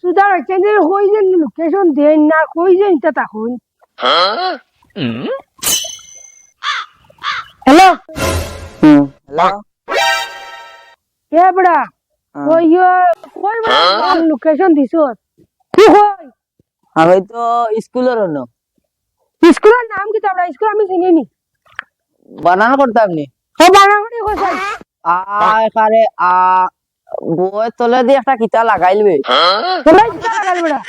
সুদার channel কই যে location দেন না কই যে ইটা তখন হ্যালো হ্যালো কে বড়া কই কই বড়া লোকেশন দিছো কি কই আমি তো স্কুলের ন স্কুলের নাম কি তোমরা স্কুল আমি চিনি নি বানান করতাম নি ও বানাবনি কইছাই এখানে বই তলে দিয়ে একটা কিতা লাগাইলবে তোমরা কিটা লাগাল বড়া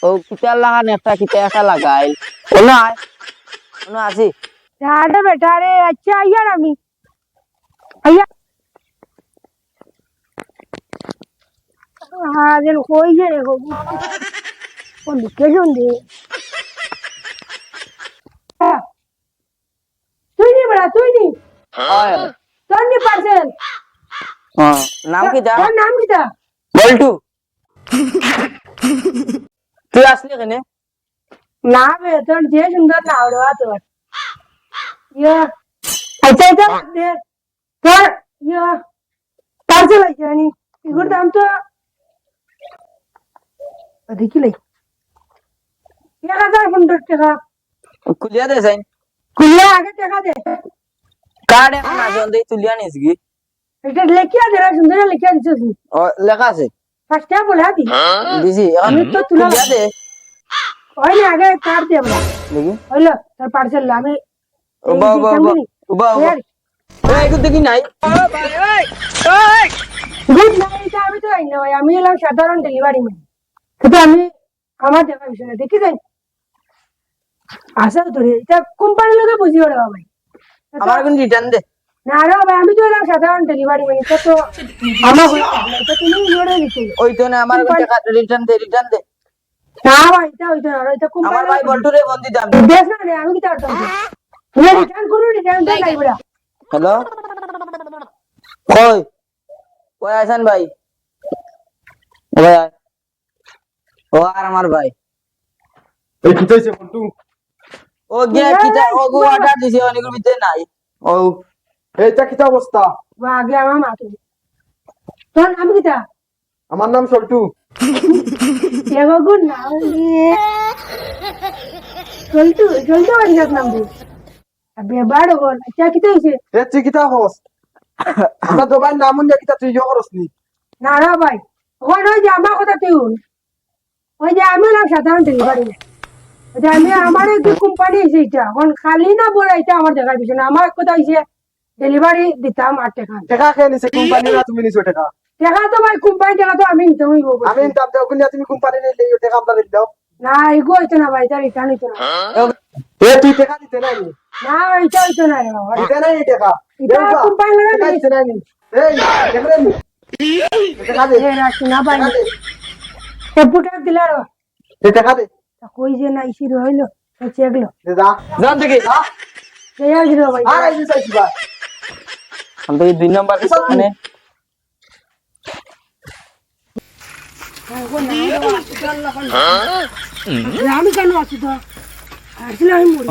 ও কিতা লাগান একটা লাগাইল ও না আছি আরে বেটা রে আচ্ছা আইয়ার আমি আইয়া যেন কই যে রে ও লোকেশন দে তুই নি বড়া তুই নি তোর নি পার্সেল নাম কিতা তোর নাম কিটা বল্টু তুই আসলি কেনে না বে তোর যে সুন্দর না ওরা তোর ইয়া আচ্ছা এটা দে তোর ইয়া পার্সেল আইছে নি এগুলোর দাম তো দেখিলাই 1050 টাকা কুলিয়া দে সাইন খুললে আগে টাকা দে কার্ড এখন আছে ওই তুলিয়া নিস কি এটা লেখিয়া দে সুন্দর লেখিয়া দিছিস ও লেখা আছে ফার্স্ট টাইম বলে দি দিছি এখন আমি তো তুলা কুলিয়া দে ওই না আগে কার্ড দে বলা দেখি হইলো তোর পার্সেল আমি উবা এই গুড দেখি নাই গুড নাইট আমি তো আইনা ভাই আমি এলাম সাধারণ ডেলিভারি ম্যান কিন্তু আমি আমার দেখা বিষয় দেখি যাই আসা তো এটা কোম্পানির লোকে বুঝিও রে ভাই আমার কোন রিটার্ন দে না রে ভাই আমি তো এলাম সাধারণ ডেলিভারি ম্যান এটা তো আমার এটা তুমি ইউরে দিতে ওই তো না আমার কোন টাকা রিটার্ন দে না ভাই এটা হইতো না এটা কোম্পানি আমার ভাই বল্টু রে বন্দি দাম দেখ না রে আমি কি করতাম তুমি রিটার্ন করো রিটার্ন তো নাই বড়া হ্যালো কই কই আছেন ভাই ভাই ও আর আমার ভাই এই কি হইছে বল্টু ও গিয়া কিটা ও গো অর্ডার দিছে অনেকের ভিতরে নাই ও এইটা কিটা অবস্থা বা আগে আমার মা তো তোর নাম কিটা আমার নাম সল্টু এগো গুড না চলতো বাড়ির নাম দে আবে বাড়ো গো আচ্ছা কিটা হইছে এ তুই কিটা হস আমরা দবাই নাম নিয়ে কিটা তুই করসনি না রে ভাই ওই যে আমার কথা তুই ওই যে আমি না সাধারণ ডেলিভারি ওই যে আমি আমার একটা কোম্পানি আছে এটা এখন খালি না বলে এটা আমার দেখার বিষয় না আমার কথা হইছে ডেলিভারি দিতাম 8 টাকা টাকা খেয়ে নিছে কোম্পানি না তুমি নিছো টাকা টাকা তো ভাই কোম্পানি টাকা তো আমি নিতে হইব আমি দাম দাও কোন তুমি কোম্পানি নিলে টাকা আমরা দাও না এগো হইতো না ভাই এটা রিটার্ন হইতো না এ তুই টাকা দিতে নাই না এটা হইতো না রে বাবা দিতে নাই টাকা এটা কোম্পানি টাকা লাগে দিতে নাই এই দেখলে নি টাকা দে এ রাখি না ভাই কম্পিউটার দিলার টাকা দে কই যে না ইসি রইলো চেকলো যা জান দেখি চেয়ার দিলো ভাই আর এই চাইছি বা আমি তো এই 2 নাম্বার মানে আমি কেন আছি তো আসলে আমি মরি